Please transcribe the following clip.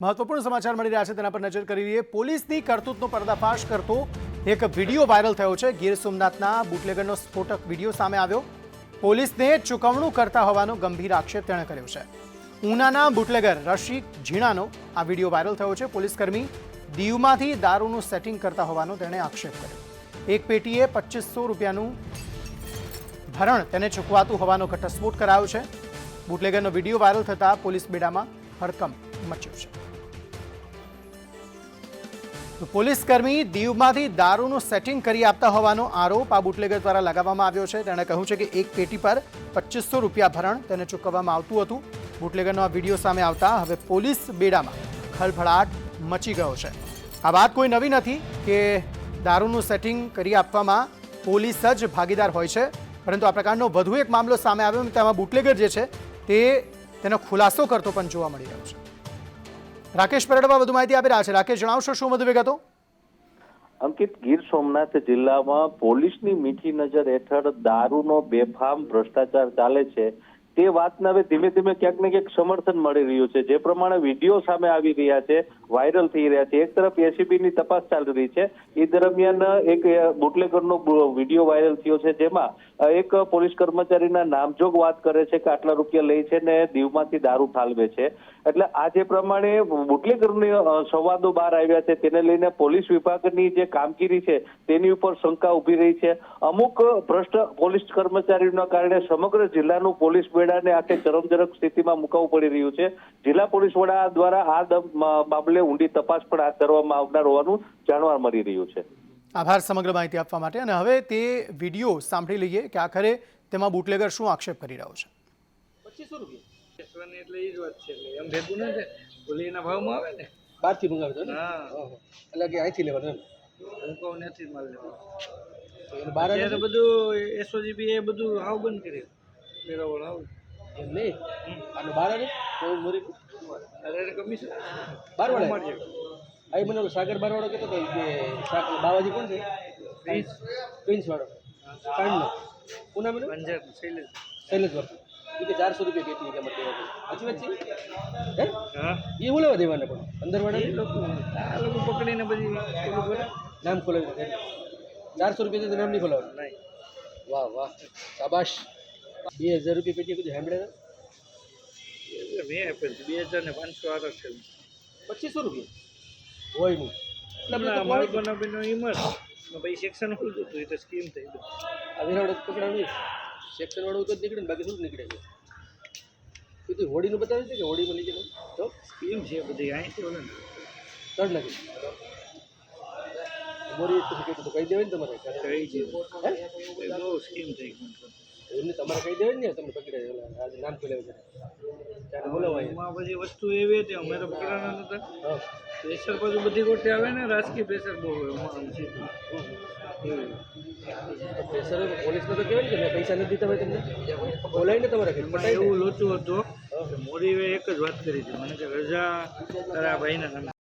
મહત્વપૂર્ણ સમાચાર મળી રહ્યા છે તેના પર નજર કરી લઈએ। પોલીસની કરતૂતનો પર્દાફાશ કરતો એક વિડીયો વાયરલ થયો છે। ગીર સોમનાથના બુટલેગરનો સ્ફોટક વિડીયો સામે આવ્યો। પોલીસને ચૂકવણું કરતા હોવાનો ગંભીર આક્ષેપ તેણે કર્યો છે। ઉનાના બુટલેગર રશિક ઝીણાનો આ વિડીયો વાયરલ થયો છે। પોલીસકર્મી દીવમાંથી દારૂનું સેટિંગ કરતા હોવાનો તેણે આક્ષેપ કર્યો। એક પેટીએ 2500 રૂપિયાનું ભરણ તેને ચૂકવાતું હોવાનો ઘટસ્ફોટ કરાયો છે। બુટલેગરનો વિડીયો વાયરલ થતાં પોલીસ બેડામાં હડકંપ મચ્યો છે। તો પોલીસકર્મી દીવમાંથી દારૂનું સેટિંગ કરી આપતા હોવાનો આરોપ આ બુટલેગર દ્વારા લગાવવામાં આવ્યો છે। તેણે કહ્યું છે કે એક પેટી પર 2500 રૂપિયા ભરણ તેને ચૂકવવામાં આવતું હતું। બુટલેગરનો આ વિડીયો સામે આવતા હવે પોલીસ બેડામાં ખળભળાટ મચી ગયો છે। આ વાત કોઈ નવી નથી કે દારૂનું સેટિંગ કરી આપવામાં પોલીસ જ ભાગીદાર હોય છે, પરંતુ આ પ્રકારનો વધુ એક મામલો સામે આવ્યો અને તેમાં બુટલેગર જે છે તેનો ખુલાસો કરતો પણ જોવા મળી રહ્યો છે। રાકેશ પરડવા વધુ માહિતી આપી રહ્યા છે। રાકેશ, જણાવશો શું વધુ વિગતો? અંકિત, ગીર સોમનાથ જિલ્લામાં પોલીસની મીઠી નજર હેઠળ દારૂનો બેફામ ભ્રષ્ટાચાર ચાલે છે તે વાતને હવે ધીમે ધીમે ક્યાંક ને ક્યાંક સમર્થન મળી રહ્યું છે। જે પ્રમાણે વિડીયો સામે આવી રહ્યા છે, વાયરલ થઈ રહ્યા છે, એક તરફ એસીબીની તપાસ ચાલી રહી છે, એ દરમિયાન એક બુટલેગરનો વિડીયો વાયરલ થયો છે જેમાં એક પોલીસ કર્મચારીના નામજોગ વાત કરે છે કે આટલા રૂપિયા લે છે ને દીવમાંથી દારૂ ઠાલવે છે। એટલે આ જે પ્રમાણે બુટલેગરની સંવાદો બહાર આવ્યા છે તેને લઈને પોલીસ વિભાગની જે કામગીરી છે તેની ઉપર શંકા ઉભી રહી છે। અમુક ભ્રષ્ટ પોલીસ કર્મચારીઓના કારણે સમગ્ર જિલ્લાનું પોલીસ બેડાને આખે ચરમજનક સ્થિતિમાં મુકાવવું પડી રહ્યું છે। જિલ્લા પોલીસ વડા દ્વારા આ મામલે ઊંડી તપાસ પણ હાથ ધરવામાં આવનાર હોવાનું જાણવા મળી રહ્યું છે। આભાર સમગ્ર માહિતી આપવા માટે। અને હવે તે વિડીયો સાંભળી લઈએ કે આખરે તેમાં બુટલેગર શું આક્ષેપ કરી રહ્યો છે। 2500 રૂપિયા એટલે એ જ વાત છે, એટલે એમ ભેગું નથી, ઓલી એના ભાવમાં આવે ને, બહારથી મંગાવતો ને। હા, એટલે કે અહીંથી લેવાનો હું કહું નથી માલ લેવાનો બહાર તો બધું એસઓજીબી એ બધું હાવ બંધ કરી મેળવણ આવું એમ નહીં અને બહાર આવે તો મોરી અરે કમિશન બાર વાળા અહીં મને સાગર બારવાળો કહેતો હતો કે બાવાજી કોણ છે? પ્રિન્સ વાળો કાંડનો કોના મને પંજાબ શૈલેષ વાળો કે 400 રૂપિયા પેટી કે મત સાચી વાત છે? હા, એ બોલાવા દેવાના પણ અંદર વાળા આ લોકો પકડીને બધી નામ ખોલાવી 400 રૂપિયા નામ નહીં ખોલાવે નહીં। વાહ વાહ, શાબાશ। 2000 રૂપિયા પેટી કીધું સાંભળે મેં આપેલ 2500 આર છે 2500 રૂપિયા હોય નહીં એટલે માલકોના બેનો હિંમત પછી સેક્શન ખુલતું હતું એ તો સ્કીમ થઈ ગઈ। આ વિરાવડે પકડાણું સેક્શન વાળું તો નીકળે ને બાકી શું નીકળે છે? બધું હોડીનું બતાવે છે કે હોડીમાં લઈ જાય તો સ્કીમ છે બધી અહીંથી બોલે ને તડ નથી મોરી પછી કહી દેવાય ને તમારે કહી છે બહુ સ્કીમ થઈ ગઈ એમને તમારે કહી દેવાય ને તમને પકડે આજે નામ ખોલાવે છે ત્યારે બોલાવાય એમાં બધી વસ્તુ એવી હતી અમે તો પકડાના નતા। પ્રેશર બધું બધી ગોઠે આવે ને, રાજકીય પ્રેશર બહુ હોય પ્રેશર પોલીસને તો કહેવાય ને કે પૈસા નથી દીધા હોય તમને બોલાય ને તમારે એવું લોચું હતું। મોરીએ એક જ વાત કરી હતી મને કે રજા તારા ભાઈના નામે